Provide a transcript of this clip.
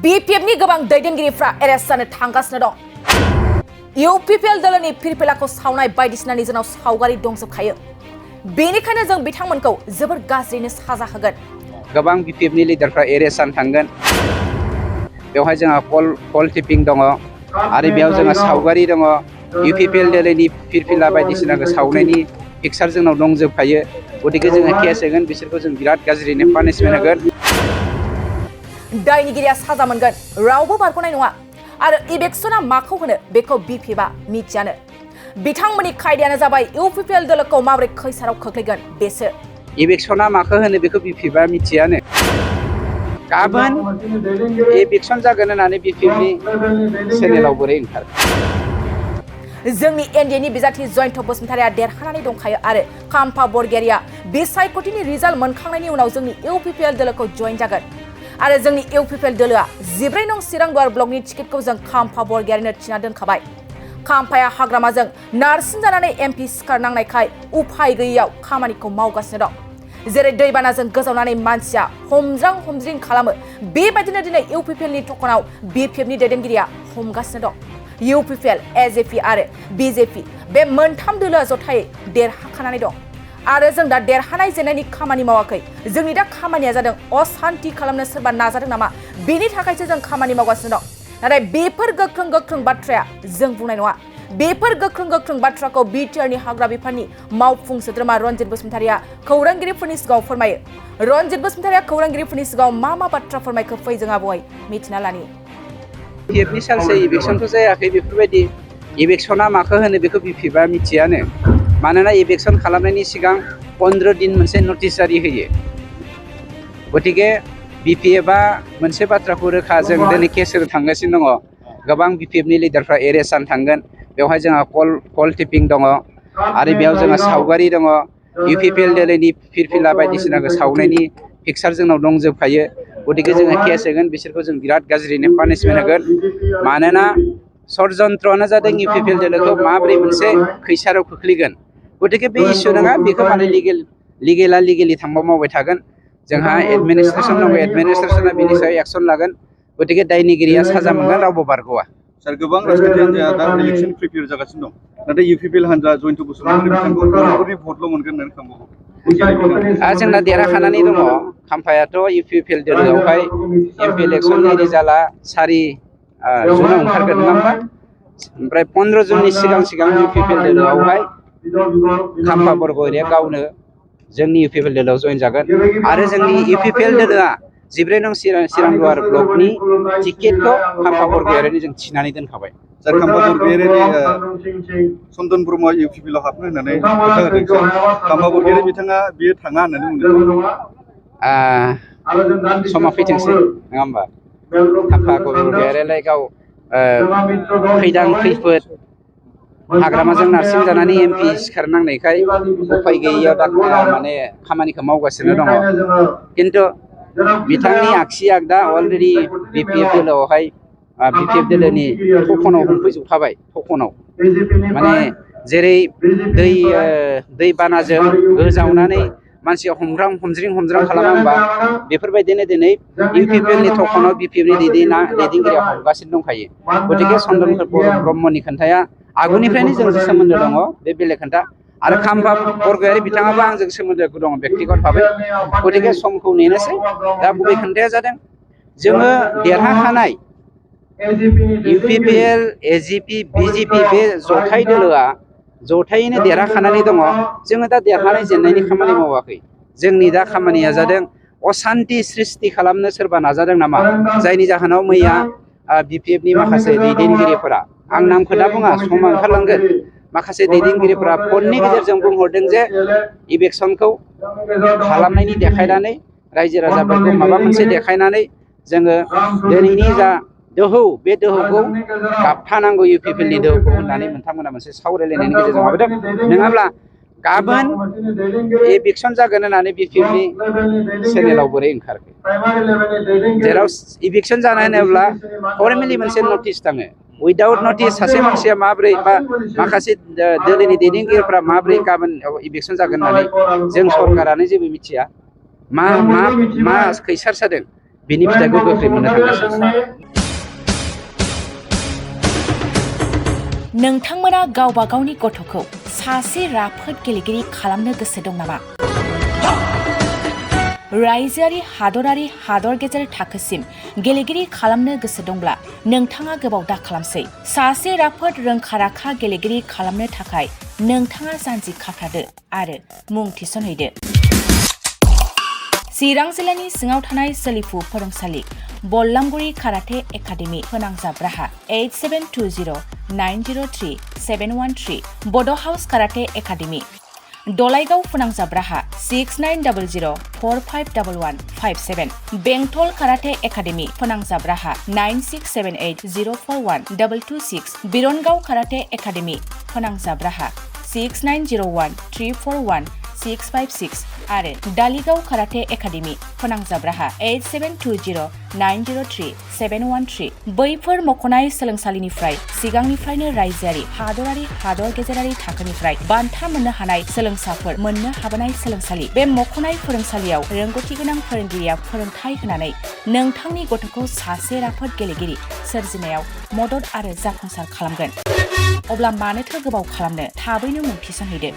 BPF नि गोबां दैदेनगिरिफ्रा एरेस्ट जानो थांगासिनो दं। UPPL दलनि फिरफिलाखौ सावनाय बायदिसिनानि जोंनाव सावगारि दंजोबखायो। बेनिखायनो जों बिथांमोनखौ जोबोर गाज्रिनो साजा होगोन। गोबां BPF नि लिडारफ्रा एरेस्ट जानो थांगोन। बेवहाय जोंहा कल टिपिं दङ आरो बेयाव जोंहा सावगारि दङ। UPPL दलनि फिरफिला बायदिसिनाखौ सावनायनि पिक्चार जोंनाव दंजोबखायो। गतिके जोङो केस होगोन, बिसोरखौ जों बिराद गाज्रिनो पानिशमेन्ट होगोन। दायनिगिरिया साजा मोनगोन, रावबो बारग'नाय नङा। आरो इलेक्शना माखौ होनो बेखौ BPF आ मिथियानो। बिथांमोननि खायदायानो जाबाय UPPL दलखौ माबोरै खैसाराव खोख्लैगोन बेसो। इलेक्शना माखौ होनो बेखौ BPF आ मिथियानो। गाबोन इलेक्शन जागोन होननानै BPF नि चेनेलाव बोरै ओंखारो। जोंनि एनडिए बिजाथि जयन्त बसुमतारिया देरहानानै दंखायो आरो खाम्फा बरगयारिया बिसायख'थिनि रिजाल्ट मोनखांनायनि उनाव जोंनि UPPL दलखौ जइन जागोन। आरो जोंनि UPPL दलआ 14 नं चिरांदुवार ब्लकनि टिकेटखौ जों खाम्फा बरगयारिनो थिना दोनखाबाय। खाम्फाया हाग्रामाजों नारसिन जानानै MP सिखारनांनायखाय उफाय गैयैयाव खामानिखौ मावगासिनो दं। जेरै दैबानाजों गोजावनानै मानसिया हमज्रां हमज्रिं खालामो, बेबायदिनो दिनै UPPL नि थखनाव BPF नि दैदेनगिरिया हमगासिनो दं। UPPL, AJP आरो BJP बे मोनथाम दोलोआ जथायै देरहाखानानै दं। आरो जों दा देरहानाय जेननायनि खामानि मावाखै। जोंनि दा खामानिया जादों असान्ति खालामनो सोरबा नाजादों नामा, बेनि थाखायसो जों खामानि मावगासिनो दं। नाथाय बेफोर गोख्रों बाथ्राया जों बुंनाय नङा। बेफोर गोख्रों बाथ्राखौ BTR नि हाग्रा बिफाननि मावफुं सोद्रोमा रनजित बसुमतारिया खौरांगिरिफोरनि सिगाङाव फोरमायो। रनजित बसुमतारिया खौरांगिरिफोरनि सिगाङाव मा बाथ्रा फोरमायखो फै जोंहा बहाय मिथिना लानि। BPF नि सालसे इलेक्शनथ' जायाखै, बेफोरबायदि इलेक्शना माखौ होनो बेखौ BPF आ मिथियानो। मानोना इलेक्शन खालामनायनि सिगां 15 दिन मोनसे नटिस जारि होयो। गतिके BPF आ मोनसे बाथ्राखौ रोखा, जों दिनै केस होनो थांगासिनो दङ। गोबां BPF नि लिडारफ्रा एरेस्ट जानो थांगोन। बेवहाय जोंहा कल टिपिं दङ आरो बेयाव जोंहा सावगारि दङ। UPPL दलनि फिरफिला बायदिसिनाखौ सावनायनि पिक्चार जोंनाव दंजोबखायो। गतिके जोङो केस होगोन, बिसोरखौ जों बिराद गाज्रिनो पानिशमेन्ट होगोन। मानोना षड्यन्त्रआनो जादों UPPL दलखौ माबोरै मोनसे खैसाराव खोख्लैगोन। गतिके बे इस्यु नङा, बेखौ माने लिगेलि थांबा मावबाय थागोन। जोंहा एडमिनिस्ट्रेसन दङ, एडमिनिस्ट्रेसना बेनि सायाव एक्सन लागोन। गतिके दायनिगिरिया साजा मोनगोन, रावबो बारग'वा। सार, गोबां राजखान्थि हान्जाया दा इलेक्शन प्रिपेयार जागासिनो दं। नाथाय UPPL हान्जा जयन्त बसुमतारि बिथांखौ बर'फोरनि भटल' मोनगोन होननानै खालामबावो। जोंना देरहाखानानै दङ। खाम्फायाथ' UPPL दोलोआवहाय MP इलेक्शननि रिजाल्टआ 4 जुनाव ओंखारगोन, नङा होमबा? ओमफ्राय 15 जुननि सिगां UPPL दोलोआवहाय खाम्फा बरगयारिया गावनो जोंनि UPPL दोलोआव जइन जागोन। आरो जोंनि UPPL दोलोआ 14 नं चिरांदुवार ब्लकनि टिकेटखौ खाम्फा बरगयारिनो जों थिनानै दोनखाबाय। सार, खाम्फा बरगयारिनि चन्दन ब्रह्मआ UPPL आव हाबनो होननानै खोथा होदों। खाम्फा बरगयारि बिथाङा बियो थाङा होननानै बुंदों। समा फैथोंसै, नङा होमबा? खाम्फा बरगयारियालाय गाव खैदां खैफोद हाग्रामाजों नारसिन जानानै MP सिखारनांनायखाय उफाय गैयैयाव दा माने खामानिखौ मावगासिनो दङ। खिन्थु बिथांनि आगसि आगदा अलरेडि BPF दोलोआवहाय BPF दोलोनि थखनाव हमफैजोबखाबाय। थखनाव माने जेरै दै बानाजों गोजावनानै मानसिया हमज्रां खालामा होमबा, बेफोरबायदिनो दिनै UPPL नि थखनाव BPF नि दैदेनगिरिया हमगासिनो दंखायो। गतिके चन्दन ब्रह्मनि खोन्थाया आगुनिफ्रायनो जोंजों सोमोन्दो दङ, बे बेलेग खोन्था। आरो खाम्फा बरगयारि बिथाङाबो आंजों सोमोन्दो दङ बेक्तिगत भाबै। गतिके समखौ नेनोसै। दा गुबै खोन्थाया जादों, जोङो देरहाखानाय UPPL, AJP, BJP बे जथाय दोलोआ जथायैनो देरहाखानानै दङ। जोङो दा देरहानाय जेननायनि खामानि मावाखै। जोंनि दा खामानिया जादों असान्ति सृष्टि खालामनो सोरबा नाजादों नामा, जायनि जाहोनाव मैया BPF नि माखासे दैदेनगिरिफोरा, आं नामखौ दा बुङा, समा ओंखारलांगोन, माखासे दैदेनगिरिफोरा फननि गेजेरजों बुंहरदों जे इलेक्शनखौ खालामनायनि देखायनानै रायजो राजाफोरखौ माबा मोनसे देखायनानै जोङो दिनैनि जा दोहौ, बे दोहौखौ गाबथानांगौ, UPPL नि दोहौखौ होननानै बिथांमोना मोनसे सावरायलायनायनि गेजेरजों माबादों। नङाब्ला गाबोन इलेक्शन जागोन होननानै BPF नि चेनेलाव बोरै ओंखारखो। जेराव इलेक्शन जानाय होनोब्ला फर्मेलि मोनसे नटिस थाङो। उइदाउट नटिस सासे मानसिया माबोरै, बा माखासे दोलोनि दैदेनगिरिफ्रा माबोरै गाबोन इलेक्शन जागोन होननानै जों सरकारानो जेबो मिथिया। मा खैसार जादों बिनि फिथाइखौ गोख्रै मोननो थांगासिनो। नोंथांमोना गावबा गावनि गथ'खौ सासे राफोद गेलेगिरि खालामनो गोसो दं नामा? रायजोआरि हादरारि हादर गेजेर थाखोसिम गेलेगिरि खालामनो गोसो दंब्ला नोंथाङा गोबाव दा खालामसै। सासे राफोद रोंखा-राखा गेलेगिरि खालामनो थाखाय नोंथाङा जानजि खाफ्रादो आरो मुं थिसनहैदो। चिरां जिल्लानि सिङाव थानाय सोलिफु फोरोंसालि बल्लामगुरि काराटे एकाडेमि फोनांजाब राहा 8720903713 बड' हाउस काराटे एकाडेमि दलाइगाव फोनांजाब राहा 6900451157 बेंटल काराटे एकाडेमि फोनांजाब राहा 9678041226 बिरनगाव काराटे एकाडेमि फोनांजाब राहा 6901341656 आरो दालिगाव काराटे एकाडेमि फोनांजाब राहा 8720903713 बैफोर मख'नाय सोलोंसालिनिफ्राय सिगांनिफ्रायनो रायजोआरि हादरारि हादर गेजेरारि थाखोनिफ्राय बान्था मोननो हानाय सोलोंसाफोर मोननो हाबोनाय सोलोंसालि। बे मख'नाय फोरोंसालियाव रोंगौथि गोनां फोरोंगिरिया फोरोंथाय होनानै नोंथांनि गथ'खौ सासे राफोद गेलेगिरि सोरजिनायाव मदद आरो जाफुंसार खालामगोन। अब्ला मानोथो गोबाव खालामनो, थाबैनो मुं थिसनहैदो।